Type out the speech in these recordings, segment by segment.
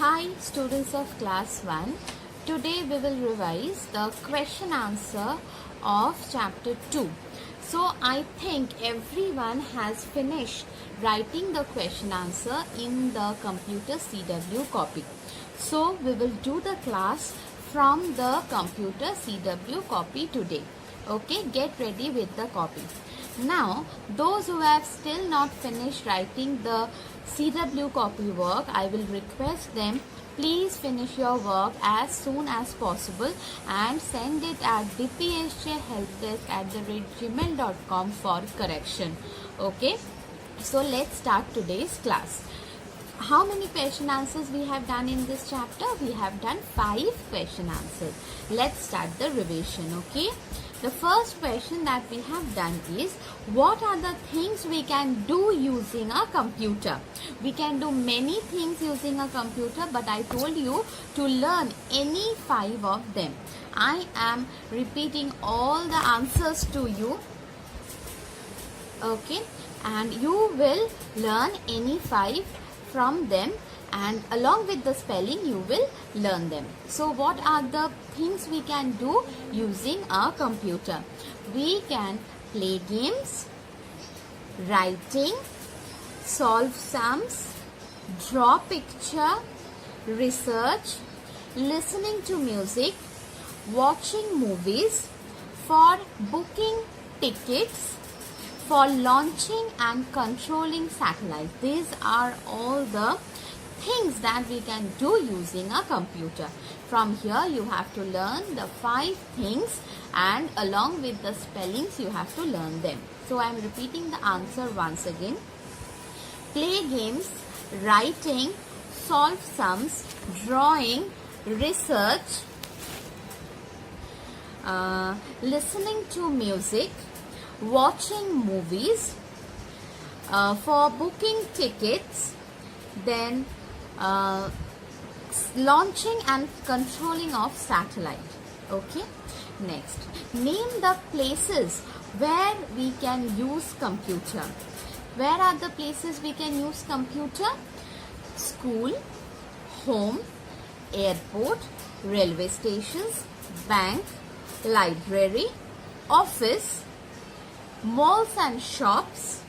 Hi students of class 1. Today we will revise the question answer of chapter 2. So I think everyone has finished writing the question answer in the computer CW copy. So we will do the class from the computer CW copy today. Okay, get ready with the copy. Now, those who have still not finished writing the CW copy work, I will request them, please finish your work as soon as possible and send it at dpsjhelpdesk@gmail.com for correction. Okay, so let's start today's class. How many question answers we have done in this chapter? We have done 5 question answers. Let's start the revision. Okay, the first question that we have done is, what are the things we can do using a computer? We can do many things using a computer, but I told you to learn any 5 of them. I am repeating all the answers to you. Okay, and you will learn any 5 from them, and along with the spelling you will learn them. So what are the things we can do using a computer? We can play games, writing, solve sums, draw picture, research, listening to music, watching movies, for booking tickets, for launching and controlling satellites. These are all the things that we can do using a computer. From here you have to learn the 5 things, and along with the spellings you have to learn them. So I am repeating the answer once again. Play games, writing, solve sums, drawing, research, listening to music, watching movies, for booking tickets, then launching and controlling of satellite. Okay, next, name the places where we can use computer. Where are the places we can use computer? School, home, airport, railway stations, bank, library, office, malls and shops,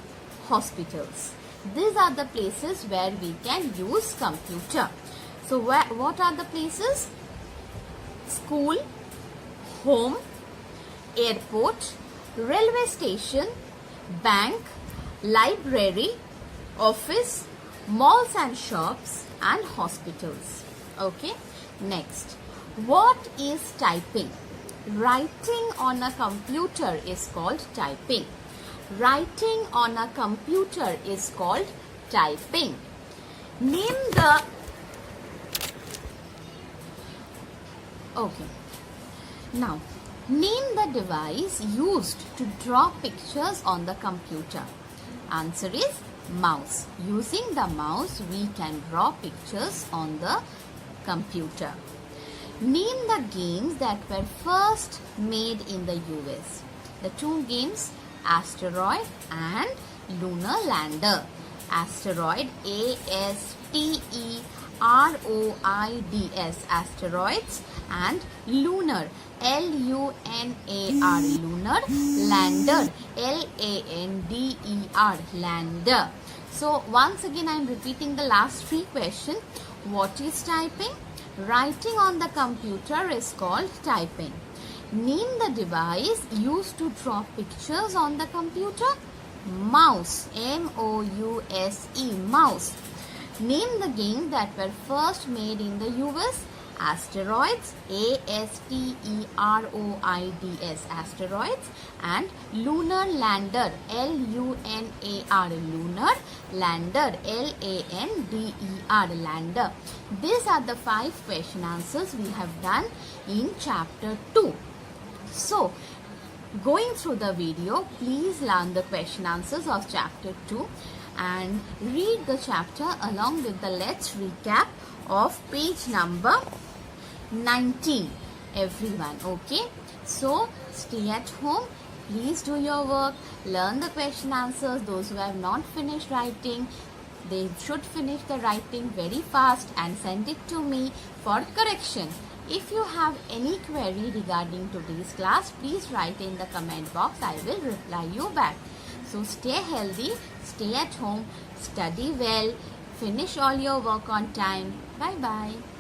hospitals. These are the places where we can use computer. So what are the places? School, home, airport, railway station, bank, library, office, malls and shops, and hospitals. Okay, next, what is typing? Writing on a computer is called typing. Writing on a computer is called typing. Name the Now name the device used to draw pictures on the computer. Answer is mouse. Using the mouse we can draw pictures on the computer. Name the games that were first made in the US. The 2 games, Asteroid and Lunar Lander. Asteroid, ASTEROIDS, asteroids, and Lunar, LUNAR, lunar, Lander, LANDER, lander. So once again I am repeating the last 3 questions. What is typing? Writing on the computer is called typing. Name the device used to draw pictures on the computer. Mouse, MOUSE, mouse. Name the games that were first made in the US. Asteroids, ASTEROIDS, asteroids, and Lunar Lander, LUNAR, lunar, Lander, LANDER, lander. These are the 5 question answers we have done in chapter 2. So, going through the video, please learn the question answers of chapter 2 and read the chapter along with the let's recap of page number 19, everyone. Okay, so stay at home, please do your work, learn the question answers. Those who have not finished writing, they should finish the writing very fast and send it to me for correction. If you have any query regarding today's class, please write in the comment box. I will reply you back. So stay healthy, stay at home, study well, finish all your work on time. Bye bye.